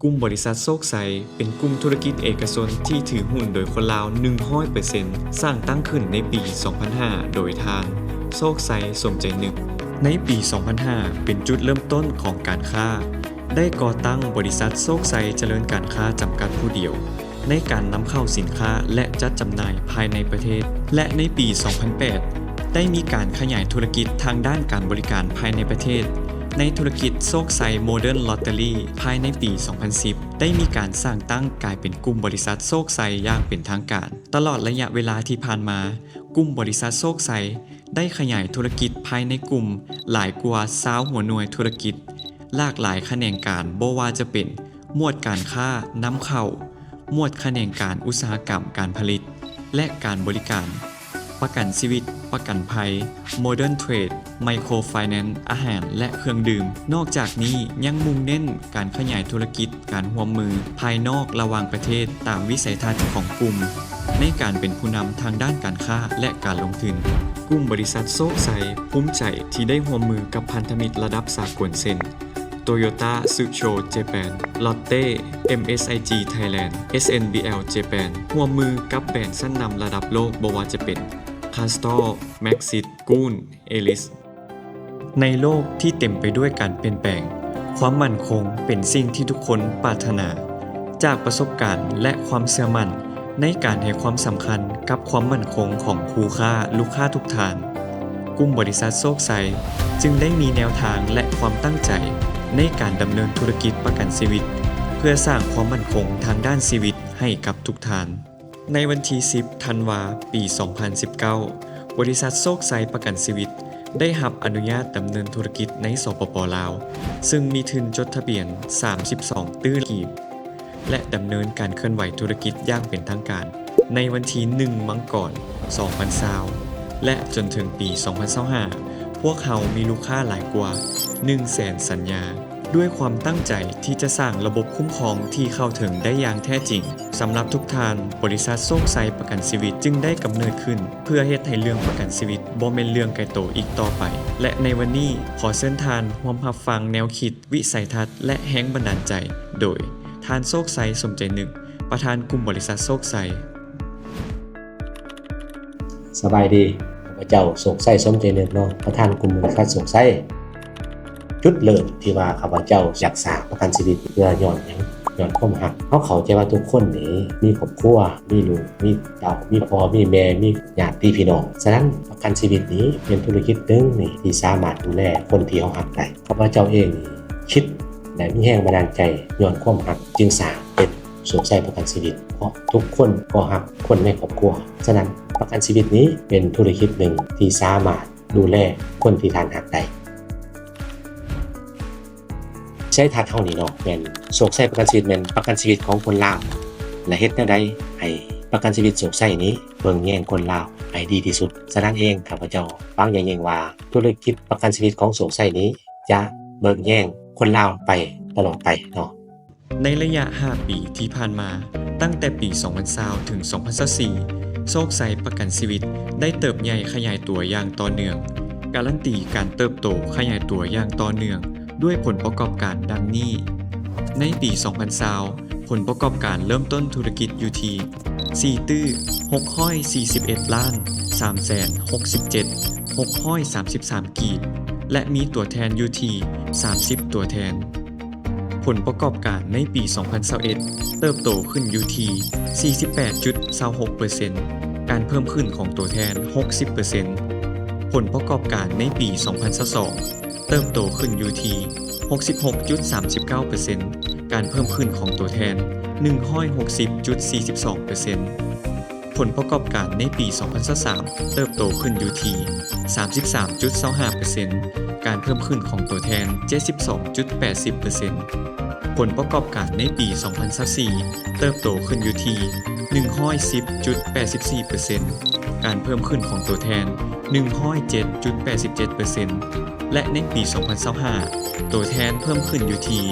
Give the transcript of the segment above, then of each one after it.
กลุ่มบริษัทโชคชัยเป็นกลุ่มธุรกิจเอกชนที่ถือหุ้นโดยคนลาว 100% สร้างตั้งขึ้นในปี 2005 โดยทางโชคชัยสมใจนึกในปี 2005 เป็นจุดเริ่มต้นของการค้าได้ก่อตั้งบริษัทโชคชัยเจริญการค้าจำกัดผู้เดียวในการนำเข้าสินค้าและจัดจำหน่ายภายในประเทศและในปี 2008 ได้มีการขยายธุรกิจทางด้านการบริการภายในประเทศในธุรกิจโชคชัยโมเดิร์นลอตเตอรี่ภายในปี 2010 ได้มีการสร้างตั้งกลายเป็นกลุ่มบริษัทโชคชัยอย่างเป็นทางการตลอดระยะเวลาที่ผ่านมากลุ่มบริษัทโชคชัยได้ขยายธุรกิจภายในกลุ่มหลายกว่า20หัวหน่วยธุรกิจหลากหลายแขนงการบ่ว่าจะเป็นหมวดการค้านำเข้าหมวดแขนงการอุตสาหกรรมการผลิตและการบริการประกันชีวิตประกันภัย Modern Trade Microfinance อาหารและเครื่องดื่มนอกจากนี้ยังมุ่งเน้นการขยายธุรกิจการร่วมมือภายนอกระหว่างประเทศตามวิสัยทัศน์ของกลุ่มในการเป็นผู้นำทางด้านการค้าและการลงทุนกลุ่มบริษัทโชคชัยภูมิใจที่ได้ร่วมมือกับพันธมิตรระดับสากลเช่น Toyota Tsusho Japan Lotte MSIG Thailand SNBL Japan ร่วมมือกับแบรนด์ชั้นนำระดับโลกบ่ว่าจะเป็นCastor Maxit Goon Elis ในโลกที่เต็มไปด้วยการเปลี่ยนแปลงความมั่นคงเป็นสิ่งที่ทุกคนปรารถนาจากประสบการณ์และความเชื่อมั่นในการให้ความสำคัญกับความมั่นคงของคู่ค้าลูกค้าทุกท่านกลุ่มบริษัทโชคชัยจึงได้มีแนวทางและความตั้งใจในการดำเนินธุรกิจประกันชีวิตเพื่อสร้างความมั่นคงทางด้านชีวิตให้กับทุกท่านในวันที่ 10 ธันวาคม ปี 2019 บริษัทโชคชัยประกันชีวิตได้รับอนุญาตดำเนินธุรกิจในสปป.ลาวซึ่งมีทุนจดทะเบียน 32 ตื้อกีบและดำเนินการเคลื่อนไหวธุรกิจอย่างเป็นทางการในวันที่ 1 มังกร 2020 และจนถึงปี 2025 พวกเขามีลูกค้าหลายกว่า 100,000 สัญญาด้วยความตั้งใจที่จะสร้างระบบคุ้มครองที่เข้าถึงได้อย่างแท้จริงสำหรับทุกท่านบริษัทโชคชัยประกันชีวิตจึงได้กำเนิดขึ้นเพื่อเฮ็ดให้เรื่องประกันชีวิตบ่แม่นเรื่องไกลโตอีกต่อไปและในวันนี้ขอเชิญท่านร่วมรับฟังแนวคิดวิสัยทัศน์และแรงบันดาลใจโดยท่านโชคชัยสมใจนึกประธานกลุ่มบริษัทโชคชัยสบายดีข้าพเจ้าโชคชัยสมใจนึกเนาะประธานกลุ่มบริษัทโชคชัยจุดเริ่มที่ว่าข้าพเจ้าอยากสร้างประกันชีวิตเพื่อย้อนความรักเขาเข้าใจว่าทุกคนนี่มีครอบครัวมีลูกมีเต้ามีพ่อมีแม่มีญาติพี่น้องฉะนั้นประกันชีวิตนี้เป็นธุรกิจหนึ่งนี่ที่สามารถดูแลคนที่เขารักได้ข้าพเจ้าเองคิดและมีแรงบันดาลใจย้อนความรักจึงสร้างเป็นโชคชัยประกันชีวิตเพราะทุกคนก็รักคนในครอบครัวฉะนั้นประกันชีวิตนี้เป็นธุรกิจหนึ่งที่สามารถดูแลคนที่ท่านรักได้ใช้ทัดเท่านี้เนาะแม่นโชคชัยประกันชีวิตแม่นประกันชีวิตของคนลาวและเฮ็ดแนวใดให้ประกันชีวิตโชคชัยนี้เบิ่งแย่งคนลาวให้ดีที่สุดฉะนั้นเองข้าพเจ้าฟังอย่างยิ่งว่าธุรกิจประกันชีวิตของโชคชัยนี้จะเบิ่งแย่งคนลาวไปตลอดไปเนาะในระยะ 5 ปีที่ผ่านมาตั้งแต่ปี 2020 ถึง 2024 โชคชัยประกันชีวิตได้เติบใหญ่ขยายตัวอย่างต่อเนื่องการันตีการเติบโตขยายตัวอย่างต่อเนื่องด้วยผลประกอบการดังนี้ในปี 2020 ผลประกอบการเริ่มต้นธุรกิจอยู่ที่ 4 ตื้อ641ล้าน367 633 กีบและมีตัวแทนอยู่ที่30 ตัวแทนผลประกอบการในปี 2021 เติบโตขึ้นอยู่ที่ 48.26% การเพิ่มขึ้นของตัวแทน 60% ผลประกอบการในปี 2022เติบโตขึ้นอยู่ที่ 66.39% การเพิ่มขึ้นของตัวแทน 160.42% ผลประกอบการในปี 2023เติบโตขึ้นอยู่ที่ 33.25% การเพิ่มขึ้นของตัวแทน 72.80% ผลประกอบการในปี 2024เติบโตขึ้นอยู่ที่ 110.84% การเพิ่มขึ้นของตัวแทน 107.87% และในปี 2025ตัวแทนเพิ่มขึ้นอยู่ที่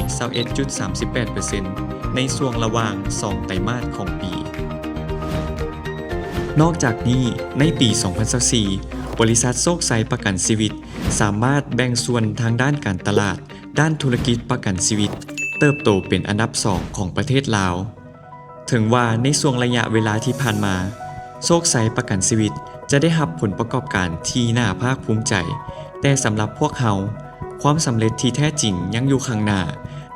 21.38% ในช่วงระหว่าง2ไตรมาสของปีนอกจากนี้ในปี 2024บริษัทโชคชัยประกันชีวิตสามารถแบ่งส่วนทางด้านการตลาดด้านธุรกิจประกันชีวิต เติบโตเป็นอันดับ2ของประเทศลาวถึงว่าในช่วงระยะเวลาที่ผ่านมาโชคชัยประกันชีวิตจะได้รับผลประกอบการที่น่าภาคภูมิใจแต่สำหรับพวกเขาความสำเร็จที่แท้จริงยังอยู่ข้างหน้า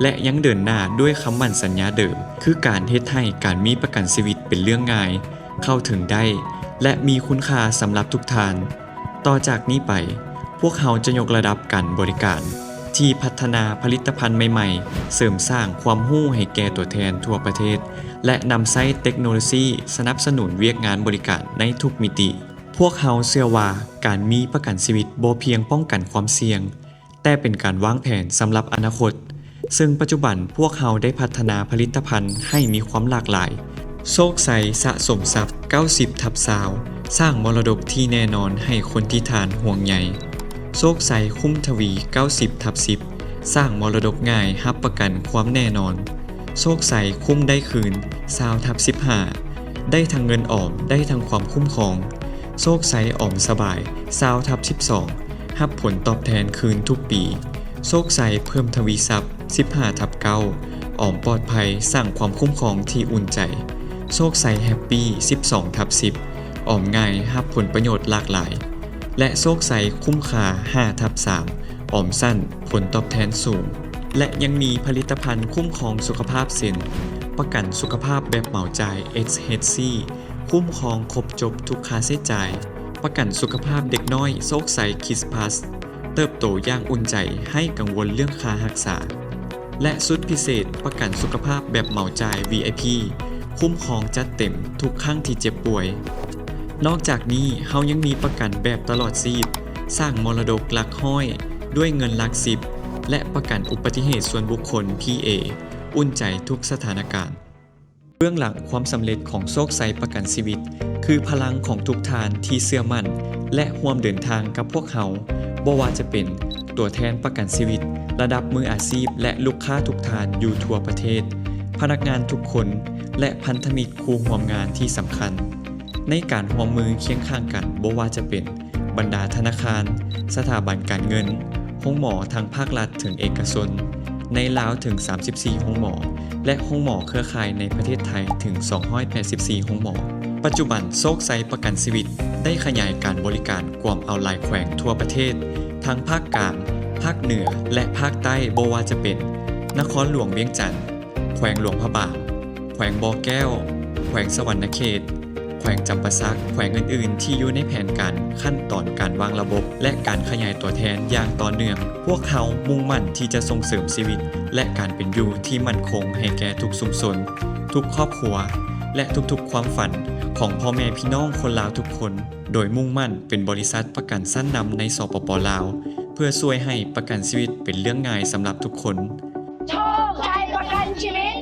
และยังเดินหน้าด้วยคำมั่นสัญญาเดิมคือการเฮ็ดให้การมีประกันชีวิตเป็นเรื่องง่ายเข้าถึงได้และมีคุณค่าสำหรับทุกท่านต่อจากนี้ไปพวกเขาจะยกระดับการบริการที่พัฒนาผลิตภัณฑ์ใหม่ๆเสริมสร้างความรู้ให้แก่ตัวแทนทั่วประเทศและนำใช้เทคโนโลยีสนับสนุนเวียกงานบริการในทุกมิติพวกเขาเชื่อว่าการมีประกันชีวิตบ่เพียงป้องกันความเสี่ยงแต่เป็นการวางแผนสำหรับอนาคตซึ่งปัจจุบันพวกเขาได้พัฒนาผลิตภัณฑ์ให้มีความหลากหลายโชคชัยสะสมทรัพย์ 90/20 สร้างมรดกที่แน่นอนให้คนที่ทานห่วงใยโชคชัยคุ้มทวี 90/10 สร้างมรดกง่ายรับประกันความแน่นอนโชคชัยคุ้มได้คืน 20/15 ได้ทั้งเงินออมได้ทั้งความคุ้มครองโชคชัยออมสบาย 20/12 รับผลตอบแทนคืนทุกปีโชคชัยเพิ่มทวีทรัพย์ 15/9 ออมปลอดภัยสร้างความคุ้มครองที่อุ่นใจโชคชัยแฮปปี้ 12/10 ออมง่ายรับผลประโยชน์หลากหลายและโชคชัยคุ้มค่า 5/3 ออมสั้นผลตอบแทนสูงและยังมีผลิตภัณฑ์คุ้มครองสุขภาพเช่นประกันสุขภาพแบบเหมาจ่าย SHC คุ้มครองครบจบทุกค่าใช้จ่ายประกันสุขภาพเด็กน้อยโชคชัย Kids Plus เติบโตอย่างอุ่นใจให้กังวลเรื่องค่ารักษาและสุดพิเศษประกันสุขภาพแบบเหมาจ่าย VIP คุ้มครองจัดเต็มทุกครั้งที่เจ็บป่วยนอกจากนี้เฮายังมีประกันแบบตลอดชีพสร้างมรดกหลักห้อยด้วยเงินหลักสิบและประกันอุบัติเหตุส่วนบุคคล PA อุ่นใจทุกสถานการณ์เบื้องหลังความสำเร็จของโชคชัยประกันชีวิตคือพลังของทุกท่านที่เชื่อมั่นและร่วมเดินทางกับพวกเขาบ่ว่าจะเป็นตัวแทนประกันชีวิตระดับมืออาชีพและลูกค้าทุกท่านอยู่ทั่วประเทศพนักงานทุกคนและพันธมิตรคู่ร่วมงานที่สำคัญในการร่วมมือเคียงข้างกันบ่ว่าจะเป็นบรรดาธนาคารสถาบันการเงินโรงหมอทางภาครัฐถึงเอกชนในลาวถึง34โรงหมอและโรงหมอเครือข่ายในประเทศไทยถึง284โรงหมอปัจจุบันโชคชัยประกันชีวิตได้ขยายการบริการกว่าเอาหลายแขวงทั่วประเทศทั้งภาคกลางภาคเหนือและภาคใต้บ่ว่าจะเป็นนครหลวงเวียงจันทร์แขวงหลวงพระบางแขวงบ่อแก้วแขวงสวรรณเขตแขวงจำปาสักแขวงอื่นๆที่อยู่ในแผนการขั้นตอนการวางระบบและการขยายตัวแทนอย่างต่อเนื่องพวกเขามุ่งมั่นที่จะส่งเสริมชีวิตและการเป็นอยู่ที่มั่นคงให้แก่ทุกชุมชนทุกครอบครัวและทุกๆความฝันของพ่อแม่พี่น้องคนลาวทุกคนโดยมุ่งมั่นเป็นบริษัทประกันชั้นนำในสปป.ลาวเพื่อช่วยให้ประกันชีวิตเป็นเรื่องง่ายสำหรับทุกคนโชคชัยประกันชีวิต